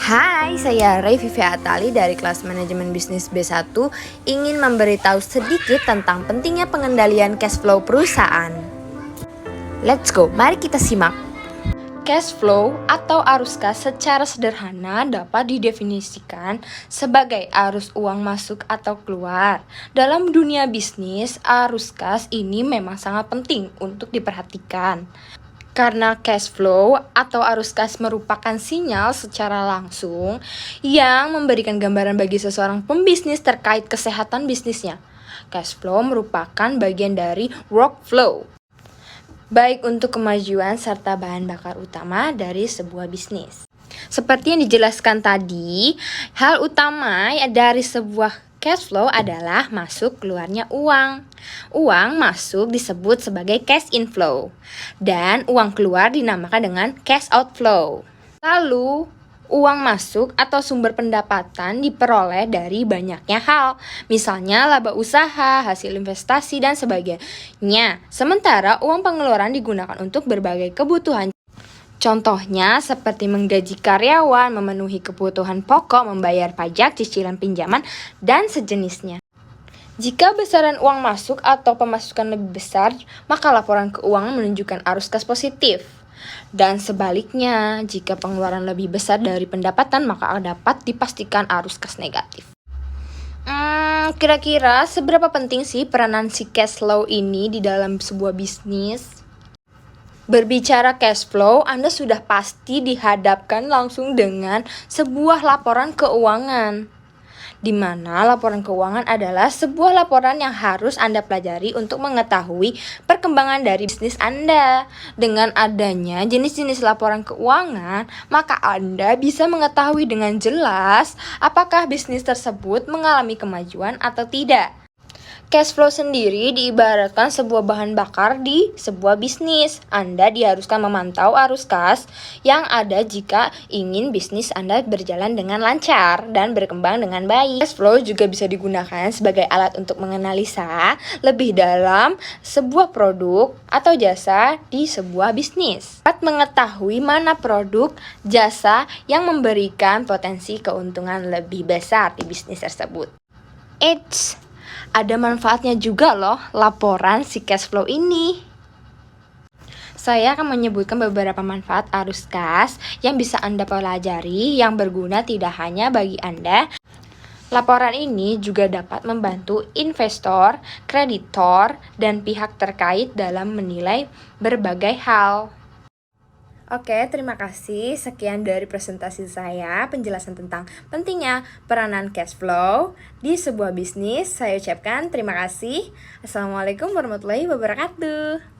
Hai, saya Ray Vivi Atali dari kelas manajemen bisnis B1 ingin memberitahu sedikit tentang pentingnya pengendalian cash flow perusahaan. Let's go, mari kita simak. Cash flow atau arus kas secara sederhana dapat didefinisikan sebagai arus uang masuk atau keluar. Dalam dunia bisnis, arus kas ini memang sangat penting untuk diperhatikan. Karena cash flow atau arus kas merupakan sinyal secara langsung yang memberikan gambaran bagi seseorang pembisnis terkait kesehatan bisnisnya. Cash flow merupakan bagian dari workflow, baik untuk kemajuan serta bahan bakar utama dari sebuah bisnis. Seperti yang dijelaskan tadi, hal utama dari sebuah cash flow adalah masuk keluarnya uang. Uang masuk disebut sebagai cash inflow dan uang keluar dinamakan dengan cash outflow. Lalu, uang masuk atau sumber pendapatan diperoleh dari banyaknya hal, misalnya laba usaha, hasil investasi, dan sebagainya. Sementara uang pengeluaran digunakan untuk berbagai kebutuhan. Contohnya seperti menggaji karyawan, memenuhi kebutuhan pokok, membayar pajak, cicilan pinjaman, dan sejenisnya. Jika besaran uang masuk atau pemasukan lebih besar, maka laporan keuangan menunjukkan arus kas positif. Dan sebaliknya, jika pengeluaran lebih besar dari pendapatan, maka dapat dipastikan arus kas negatif. Kira-kira seberapa penting sih peranan si cash flow ini di dalam sebuah bisnis? Berbicara cash flow, Anda sudah pasti dihadapkan langsung dengan sebuah laporan keuangan, di mana laporan keuangan adalah sebuah laporan yang harus Anda pelajari untuk mengetahui perkembangan dari bisnis Anda. Dengan adanya jenis-jenis laporan keuangan, maka Anda bisa mengetahui dengan jelas apakah bisnis tersebut mengalami kemajuan atau tidak. Cash flow sendiri diibaratkan sebuah bahan bakar di sebuah bisnis. Anda diharuskan memantau arus kas yang ada jika ingin bisnis Anda berjalan dengan lancar dan berkembang dengan baik. Cash flow juga bisa digunakan sebagai alat untuk menganalisa lebih dalam sebuah produk atau jasa di sebuah bisnis. Dapat mengetahui mana produk, jasa yang memberikan potensi keuntungan lebih besar di bisnis tersebut. Ada manfaatnya juga loh laporan si cash flow ini. Saya akan menyebutkan beberapa manfaat arus kas yang bisa Anda pelajari yang berguna tidak hanya bagi Anda. Laporan ini juga dapat membantu investor, kreditor, dan pihak terkait dalam menilai berbagai hal. Oke, terima kasih. Sekian dari presentasi saya, penjelasan tentang pentingnya peranan cash flow di sebuah bisnis. Saya ucapkan terima kasih. Assalamualaikum warahmatullahi wabarakatuh.